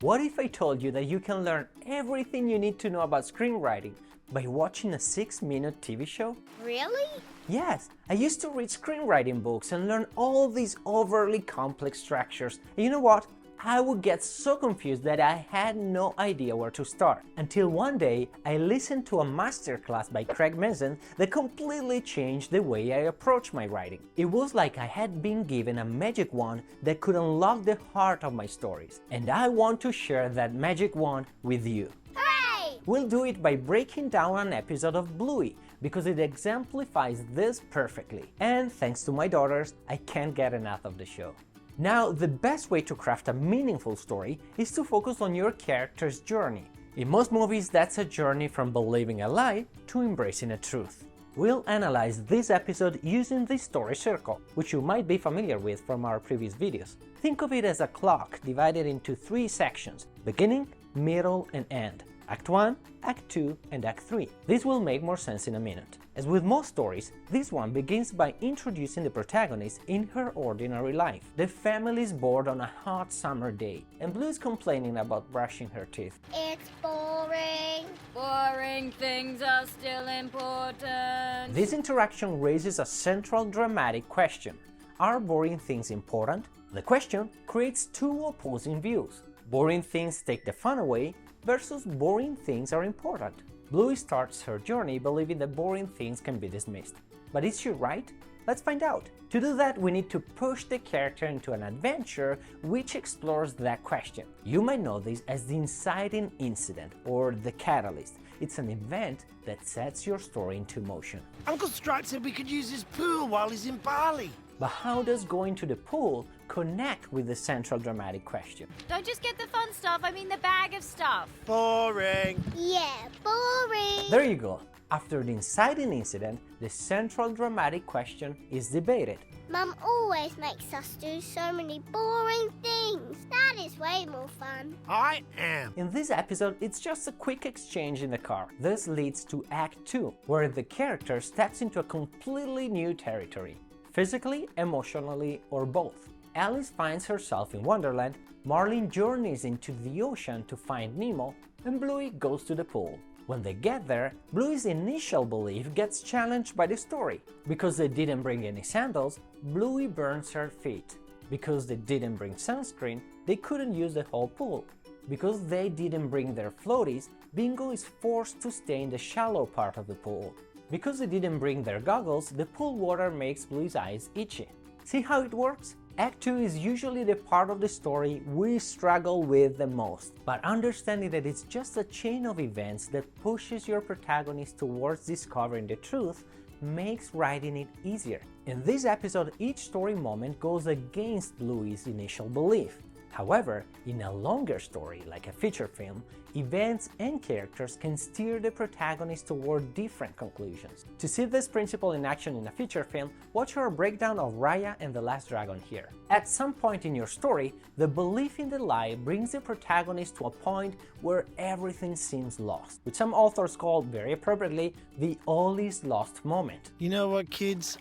What if I told you that you can learn everything you need to know about screenwriting by watching a 6-minute TV show? Really? Yes, I used to read screenwriting books and learn all these overly complex structures. And you know what? I would get so confused that I had no idea where to start. Until one day, I listened to a masterclass by Craig Mazin that completely changed the way I approach my writing. It was like I had been given a magic wand that could unlock the heart of my stories. And I want to share that magic wand with you. Hooray! We'll do it by breaking down an episode of Bluey, because it exemplifies this perfectly. And thanks to my daughters, I can't get enough of the show. Now, the best way to craft a meaningful story is to focus on your character's journey. In most movies, that's a journey from believing a lie to embracing a truth. We'll analyze this episode using the story circle, which you might be familiar with from our previous videos. Think of it as a clock divided into 3 sections: beginning, middle, and end. Act 1, Act 2, and Act 3. This will make more sense in a minute. As with most stories, this one begins by introducing the protagonist in her ordinary life. The family is bored on a hot summer day, and Blue is complaining about brushing her teeth. It's boring. Boring things are still important. This interaction raises a central dramatic question. Are boring things important? The question creates 2 opposing views. Boring things take the fun away, versus boring things are important. Bluey starts her journey believing that boring things can be dismissed. But is she right? Let's find out. To do that, we need to push the character into an adventure which explores that question. You might know this as the inciting incident or the catalyst. It's an event that sets your story into motion. Uncle Stripe said we could use his pool while he's in Bali. But how does going to the pool connect with the central dramatic question? Don't just get the fun stuff, I mean the bag of stuff. Boring. Yeah, boring. There you go. After the inciting incident, the central dramatic question is debated. Mum always makes us do so many boring things. That is way more fun. I am. In this episode, it's just a quick exchange in the car. This leads to Act 2, where the character steps into a completely new territory. Physically, emotionally, or both. Alice finds herself in Wonderland, Marlin journeys into the ocean to find Nemo, and Bluey goes to the pool. When they get there, Bluey's initial belief gets challenged by the story. Because they didn't bring any sandals, Bluey burns her feet. Because they didn't bring sunscreen, they couldn't use the whole pool. Because they didn't bring their floaties, Bingo is forced to stay in the shallow part of the pool. Because they didn't bring their goggles, the pool water makes Bluey's eyes itchy. See how it works? Act 2 is usually the part of the story we struggle with the most, but understanding that it's just a chain of events that pushes your protagonist towards discovering the truth makes writing it easier. In this episode, each story moment goes against Bluey's initial belief. However, in a longer story, like a feature film, events and characters can steer the protagonist toward different conclusions. To see this principle in action in a feature film, watch our breakdown of Raya and the Last Dragon here. At some point in your story, the belief in the lie brings the protagonist to a point where everything seems lost, which some authors call, very appropriately, the all is lost moment. You know what, kids?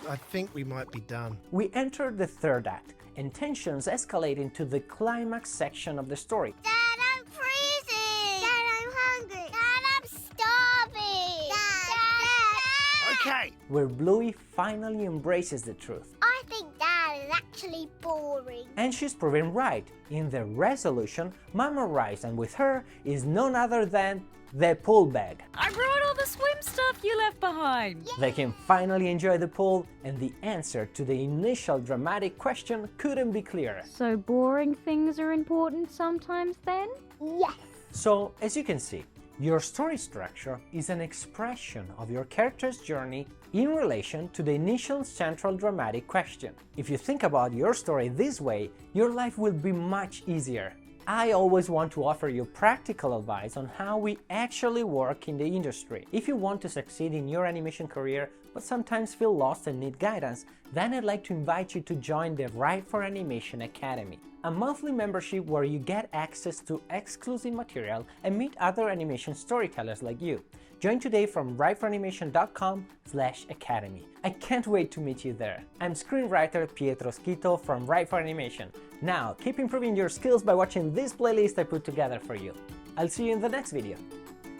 I think we might be done. We enter the 3rd act, and tensions escalate into the climax section of the story. Dad, I'm freezing. Dad, I'm hungry. Dad, I'm starving. Dad. Okay. Where Bluey finally embraces the truth. I think Dad is actually boring. And she's proven right. In the resolution, Mama arrives, and with her is none other than the pool bag. I brought all the swim stuff you left behind. They can finally enjoy the pool, and the answer to the initial dramatic question couldn't be clearer. So boring things are important sometimes then? Yes. So, as you can see, your story structure is an expression of your character's journey in relation to the initial central dramatic question. If you think about your story this way, your life will be much easier. I always want to offer you practical advice on how we actually work in the industry. If you want to succeed in your animation career, but sometimes feel lost and need guidance, then I'd like to invite you to join the Write for Animation Academy. a monthly membership where you get access to exclusive material and meet other animation storytellers like you. Join today from writeforanimation.com/academy. I can't wait to meet you there. I'm screenwriter Pietro Schito from Write for Animation. Now, keep improving your skills by watching this playlist I put together for you. I'll see you in the next video.